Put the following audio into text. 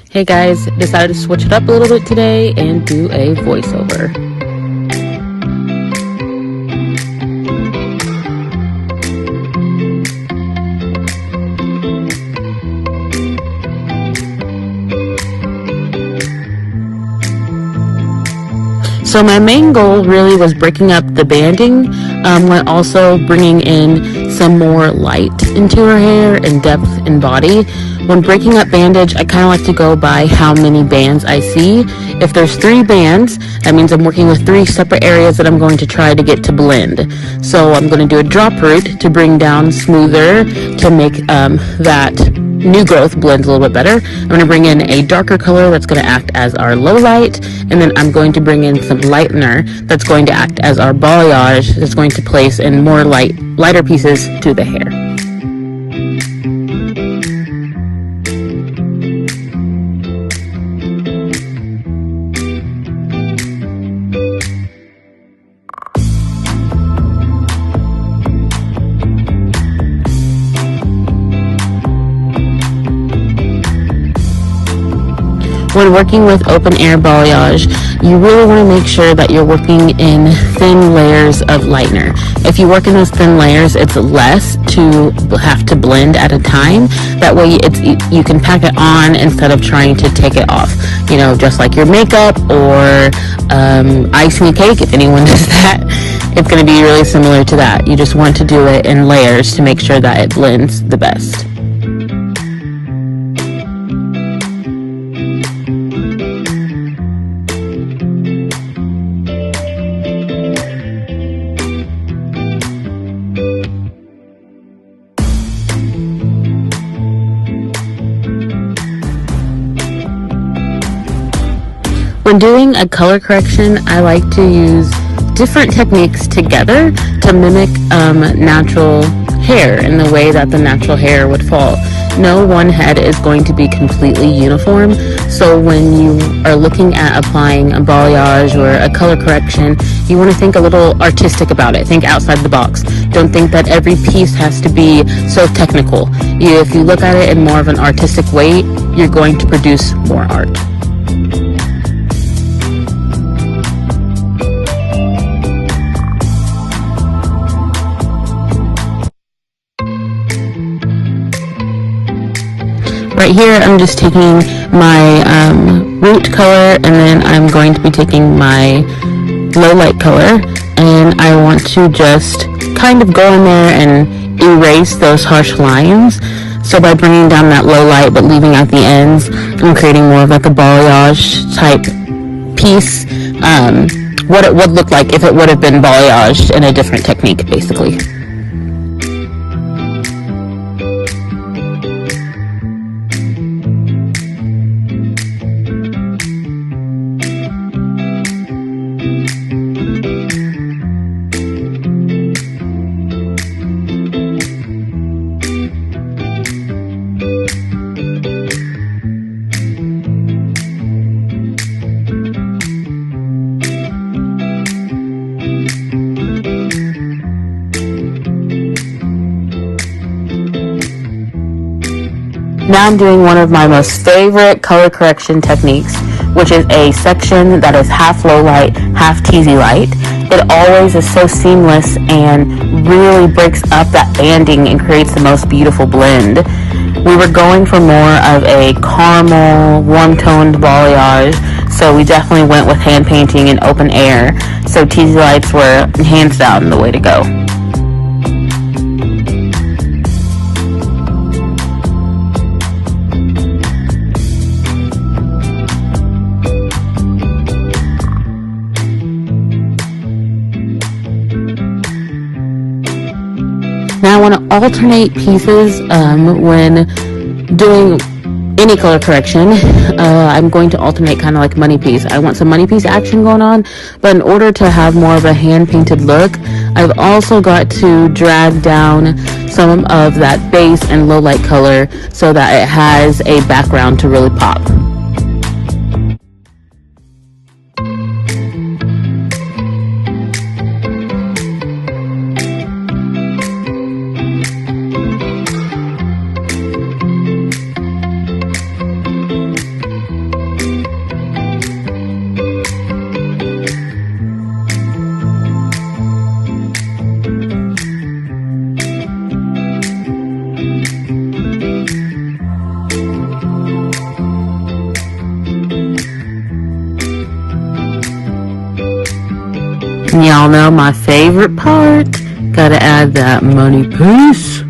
Hey guys, decided to switch it up a little bit today and do a voiceover. So my main goal really was breaking up the banding, while also bringing in some more light into her hair and depth in body. When breaking up bandage, I kind of like to go by how many bands I see. If there's 3 bands, that means I'm working with 3 separate areas that I'm going to try to get to blend. So I'm going to do a drop root to bring down smoother to make that new growth blends a little bit better. I'm going to bring in a darker color that's going to act as our low light, and then I'm going to bring in some lightener that's going to act as our balayage that's going to place in more lighter pieces to the hair. When working with open air balayage, you really want to make sure that you're working in thin layers of lightener. If you work in those thin layers, it's less to have to blend at a time. That way you can pack it on instead of trying to take it off. You know, just like your makeup or icing a cake, if anyone does that. It's going to be really similar to that. You just want to do it in layers to make sure that it blends the best. When doing a color correction, I like to use different techniques together to mimic natural hair in the way that the natural hair would fall. No one head is going to be completely uniform, so when you are looking at applying a balayage or a color correction, you want to think a little artistic about it. Think outside the box. Don't think that every piece has to be so technical. If you look at it in more of an artistic way, you're going to produce more art. Right here, I'm just taking my root color, and then I'm going to be taking my low light color, and I want to just kind of go in there and erase those harsh lines. So by bringing down that low light but leaving out the ends, I'm creating more of like a balayage type piece. What it would look like if it would have been balayaged in a different technique, basically. Now I'm doing one of my most favorite color correction techniques, which is a section that is half low light, half teasy light. It always is so seamless and really breaks up that banding and creates the most beautiful blend. We were going for more of a caramel, warm-toned balayage, so we definitely went with hand painting and open air. So teasy lights were hands down the way to go. Now I want to alternate pieces when doing any color correction. I'm going to alternate kind of like money piece. I want some money piece action going on, but in order to have more of a hand painted look, I've also got to drag down some of that base and low light color so that it has a background to really pop. And y'all know my favorite part. Gotta add that money piece.